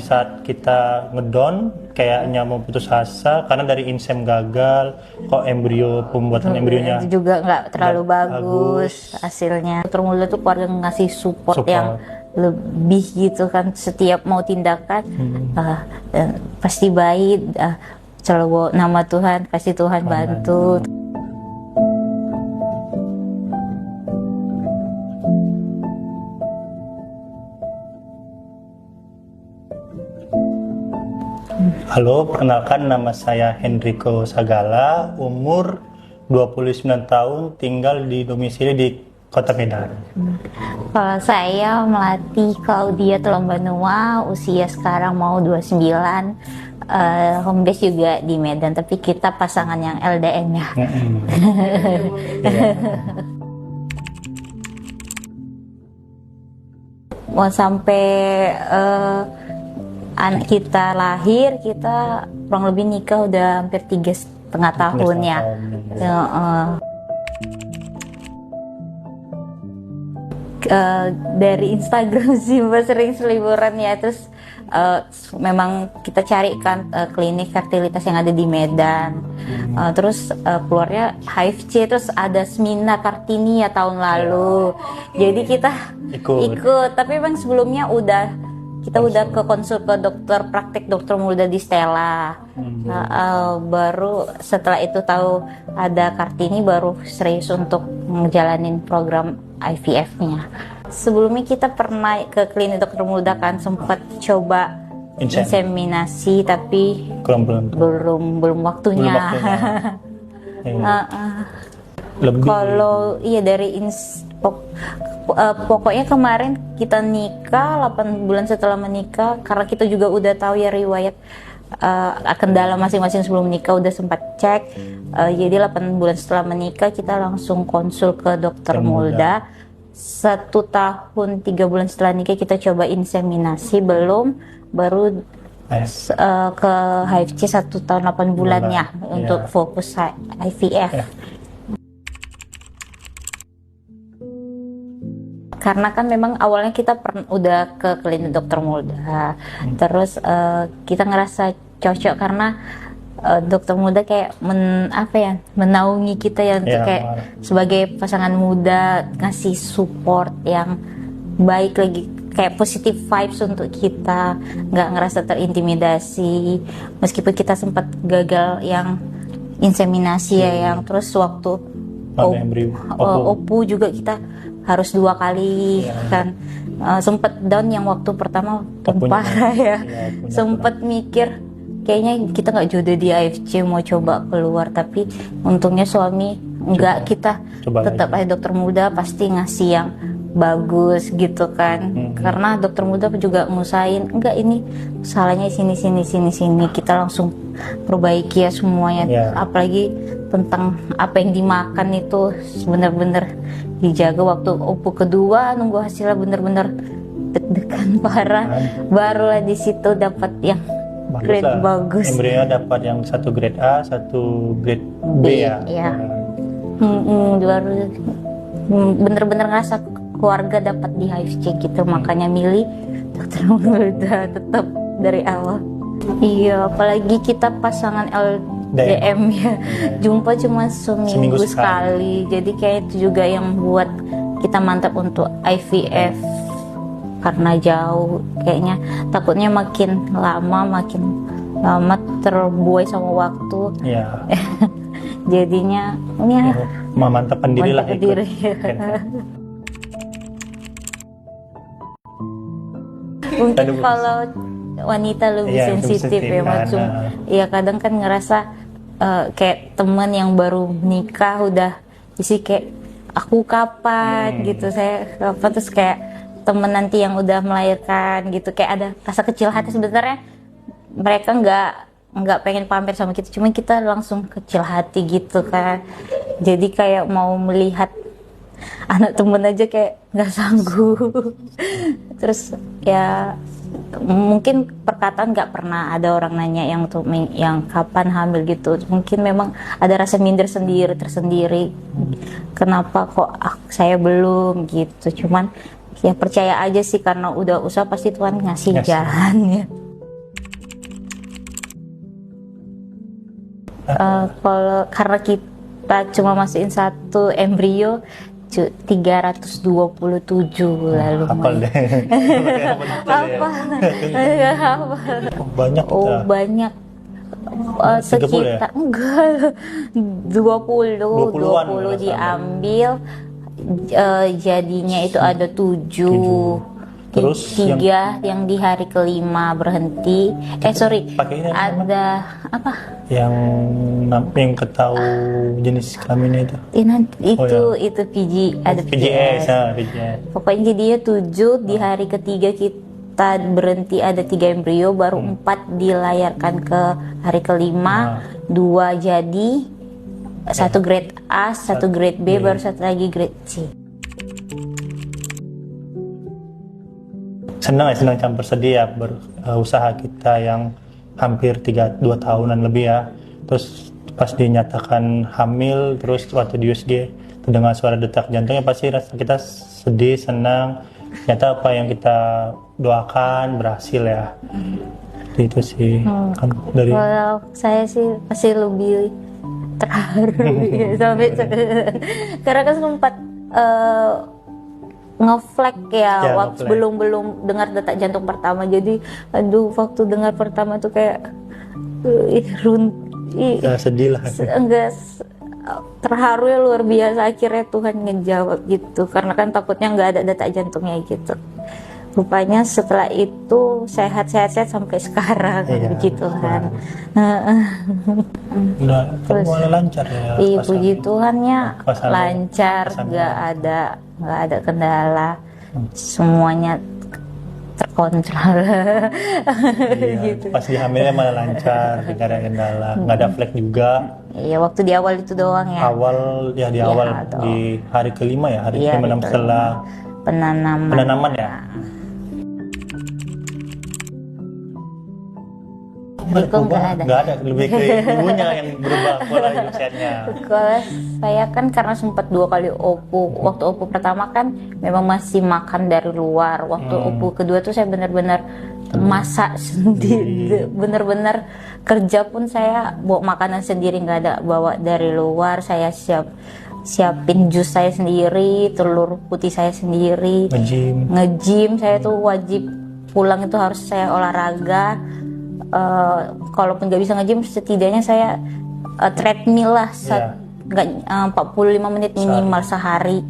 saat kita ngedown kayaknya mau putus asa karena dari insem gagal, kok pembuatan embrionya itu juga nggak terlalu bagus hasilnya. Dokter Mulda tuh keluarga ngasih support yang lebih gitu kan, setiap mau tindakan pasti baik, selalu nama Tuhan, kasih Tuhan bantu. Halo, perkenalkan nama saya Hendriko Sagala, umur 29 tahun, tinggal di domisili di Kota Medan. Kalau saya Melati Claudia Tulombanua, usia sekarang mau 29, home base juga di Medan, tapi kita pasangan yang LDM ya. Mau sampai anak kita lahir, kita kurang lebih nikah udah hampir 3,5 tahun ya. Dari Instagram sih Mbak, sering seliburan ya, terus memang kita carikan klinik fertilitas yang ada di Medan. Terus keluarnya HFC, terus ada seminar Kartini ya tahun lalu. Jadi kita ikut, tapi memang sebelumnya kita udah ke konsul ke dokter praktik Dokter Mulda di Stella. Baru setelah itu tahu ada Kartini, baru serius untuk ngejalanin program IVF-nya. Sebelumnya kita pernah ke klinik Dokter Mulda kan, sempat coba inseminasi, tapi belum waktunya. Kalau iya dari pokoknya kemarin kita nikah 8 bulan setelah menikah, karena kita juga udah tahu ya riwayat kendala masing-masing sebelum menikah, udah sempat cek. Jadi 8 bulan setelah menikah kita langsung konsul ke Dokter Mulda. 1 tahun 3 bulan setelah nikah kita coba inseminasi, baru ke HFC 1 tahun 8 bulannya untuk fokus IVF. Karena kan memang awalnya kita udah ke klinik Dokter Mulda, terus kita ngerasa cocok karena Dokter Mulda kayak menaungi kita ya, kayak sebagai pasangan muda, ngasih support yang baik lagi, kayak positive vibes untuk kita, nggak ngerasa terintimidasi. Meskipun kita sempat gagal yang inseminasi yang terus waktu OPU juga kita harus 2 kali kan. Sempet down yang waktu pertama parah ya. Sempet mikir kayaknya kita nggak jodoh di AFC, mau coba keluar, tapi untungnya suami enggak, kita tetap aja Dokter Mulda pasti ngasih yang bagus gitu kan. Karena Dokter Mulda juga ngusahain, enggak ini salahnya sini, kita langsung perbaiki ya semuanya. Apalagi tentang apa yang dimakan itu bener-bener dijaga. Waktu OPU kedua nunggu hasilnya bener-bener deg-degan parah, barulah di situ dapat yang grade bagus. Embryo dapat yang 1 grade A, 1 grade B ya. Baru bener-bener ngerasa keluarga dapat di HFC gitu, makanya milih Dokter Mulda tetap dari awal. Iya, apalagi kita pasangan LDM ya, jumpa cuma seminggu sekali. Jadi kayak itu juga yang buat kita mantap untuk IVF, karena jauh, kayaknya takutnya makin lama terbuai sama waktu. Jadinya memantapkan diri lah. Mungkin kalau wanita lebih sensitif ya, maksud ya kadang kan ngerasa kayak teman yang baru nikah udah isi kayak aku kapan gitu, saya kapan, terus kayak temen nanti yang udah melahirkan gitu, kayak ada rasa kecil hati. Sebenarnya mereka nggak pengen pamer sama kita, cuma kita langsung kecil hati gitu kan. Jadi kayak mau melihat anak temen aja kayak nggak sanggup. Terus ya mungkin perkataan nggak pernah ada orang nanya yang kapan hamil gitu. Mungkin memang ada rasa minder tersendiri, kenapa kok saya belum gitu. Cuman ya percaya aja sih, karena udah usaha pasti Tuhan ngasih jalan ya. Kalau karena kita cuma masukin satu embrio 327 lalu Hafal deh. apa Banyak oh kita. banyak 30 ya? sekitar enggak 20-an 20 diambil jadinya itu ada 7. Terus tiga yang di hari kelima berhenti. Sorry, pakainya ada apa? Yang ketahu jenis kelaminnya itu. Itu PG, ada PJS. PJS. PJS. Pokoknya dia 7 di hari ketiga kita berhenti ada 3 embrio, baru 4 dilayarkan ke hari kelima, 2 jadi, 1 grade A, 1 grade B, baru 1 lagi grade C. Senang campur sedih ya usaha kita yang hampir 2 tahunan lebih ya. Terus pas dinyatakan hamil, terus waktu di USG terdengar suara detak jantungnya, pasti rasa kita sedih, senang. Ternyata apa yang kita doakan berhasil ya. Itu sih kan dari. Kalau saya sih pasti lebih terharu ya, sampai karena kan sempat ngeflag ya, waktu belum dengar detak jantung pertama, jadi aduh waktu dengar pertama tuh kayak sedih lah. Enggak, terharu ya luar biasa, akhirnya Tuhan ngejawab gitu, karena kan takutnya nggak ada detak jantungnya gitu. Rupanya setelah itu sehat sampai sekarang, puji Tuhan. Kamu mulai lancar ya? Iya, puji Tuhannya lancar, nggak ada kendala, semuanya terkontrol. Gitu. Pas dihamilnya malah lancar, nggak ada kendala, nggak ada flek juga. Iya, waktu di awal itu doang ya. Di awal di hari kelima ya, hari kelima setelah penanaman ya. Itu nggak ada, lebih ke ibunya yang berubah pola hidup sehatnya. Kalau saya kan karena sempat 2 kali OPU. Waktu OPU pertama kan memang masih makan dari luar. Waktu OPU kedua tuh saya benar-benar masak sendiri, benar-benar kerja pun saya bawa makanan sendiri, nggak ada bawa dari luar. Saya siapin jus saya sendiri, telur putih saya sendiri, nge-gym saya tuh wajib pulang itu harus saya olahraga. Kalaupun nggak bisa nge-gym, setidaknya saya treadmill lah, 45 menit minimal sehari.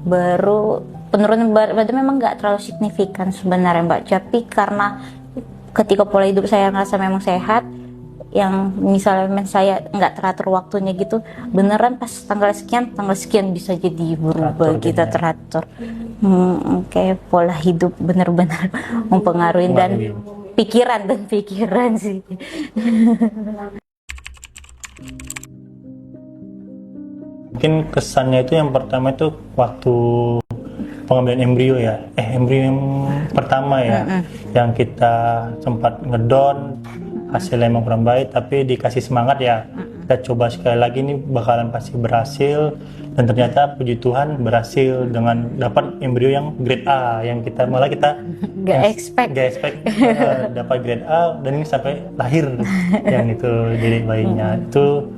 Baru penurunan badan memang nggak terlalu signifikan sebenarnya Mbak, tapi karena ketika pola hidup saya ngerasa memang sehat, yang misalnya saya nggak teratur waktunya gitu, beneran pas tanggal sekian bisa jadi berubah, kita teratur. Kayak pola hidup bener-bener mempengaruhi dan pikiran sih. Mungkin kesannya itu yang pertama itu waktu pengambilan embrio ya, embrio yang pertama ya, yang kita sempat ngedon, hasilnya emang kurang baik, tapi dikasih semangat ya, kita coba sekali lagi nih bakalan pasti berhasil. Dan ternyata puji Tuhan berhasil dengan dapat embrio yang grade A, yang kita gak expect dapat grade A, dan ini sampai lahir yang itu jadi bayinya. Itu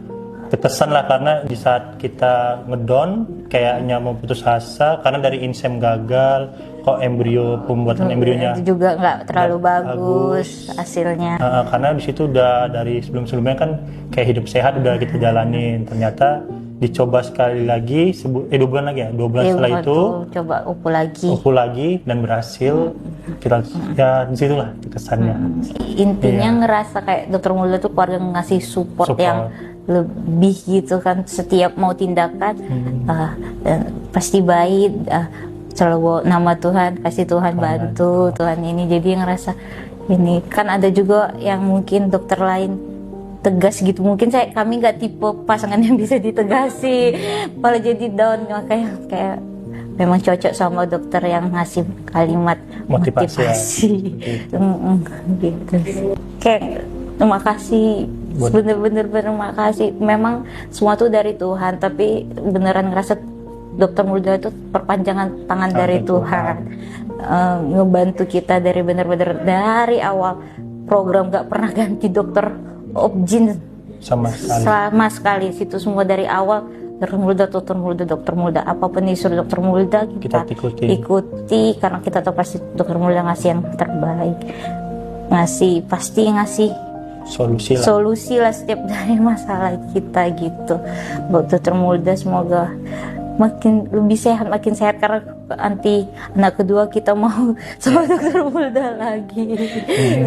terkesan lah, karena di saat kita ngedon kayaknya mau putus asa karena dari insem gagal, kok pembuatan embrionya itu juga nggak terlalu bagus hasilnya. Karena di situ udah dari sebelumnya kan kayak hidup sehat udah kita jalanin, ternyata dicoba sekali lagi 2 bulan lagi ya, 2 bulan setelah itu coba upu lagi dan berhasil. Kita ya disitulah kesannya. Intinya ngerasa kayak Dokter Mulda tuh keluarga ngasih support yang lebih gitu kan, setiap mau tindakan pasti baik, selalu nama Tuhan, kasih Tuhan bantu, Tuhan ini. Jadi ngerasa ini kan ada juga yang mungkin dokter lain tegas gitu, mungkin kami nggak tipe pasangan yang bisa ditegasi, malah jadi down. Makanya kayak memang cocok sama dokter yang ngasih kalimat motivasi. Gitu. Kayak terima kasih, bener-bener makasih. Memang semua tuh dari Tuhan, tapi beneran ngerasa Dokter Mulda itu perpanjangan tangan dari Tuhan. Ngebantu kita dari bener-bener dari awal program, gak pernah ganti dokter Obgyn sama sekali. Situ semua dari awal dokter Mulda, apapun disuruh dokter Mulda kita ikuti karena kita tahu pasti dokter Mulda ngasih yang terbaik, pasti ngasih solusi lah setiap dari masalah kita gitu. Dokter Mulda semoga makin lebih sehat, makin sehat karena nanti anak kedua kita mau sama dokter Mulda lagi.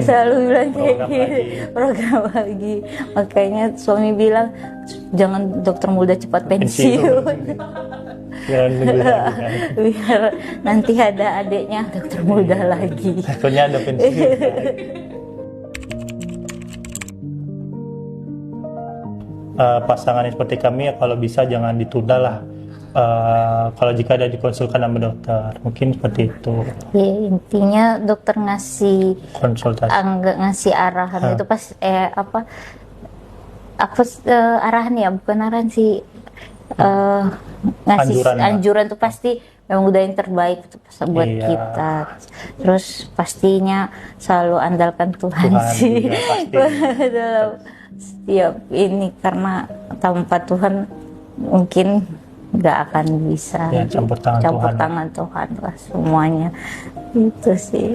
Selalu bilang kayak gitu, program lagi. Makanya suami bilang jangan dokter Mulda cepat pensiun. Biar nanti ada adiknya dokter Mulda lagi. Takutnya ada pensiun. Pasangan seperti kami ya kalau bisa jangan ditunda lah. Kalau jika ada dikonsulkan sama dokter, mungkin seperti itu. Ya, intinya dokter ngasih konsultasi, ngasih arahan itu pas arahan ya, bukan arahan sih, ngasih anjuran tuh pasti memang udah yang terbaik buat kita. Terus pastinya selalu andalkan Tuhan sih dalam setiap ini, karena tanpa Tuhan mungkin nggak akan bisa ya, campur tangan Tuhan lah semuanya itu sih.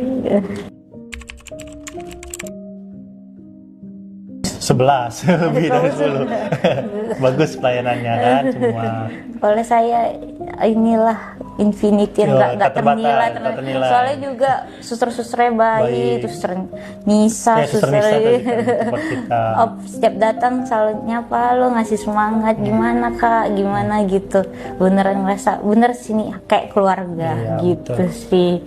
11 lebih dari 10. Bagus pelayanannya kan semua. Oleh saya inilah infinity nggak ternilai. Soalnya juga suster-susternya baik, suster Nisa, setiap datang selalu nyapa lo, ngasih semangat, gimana kak, gimana gitu. Beneran ngerasa bener sini kayak keluarga gitu sih.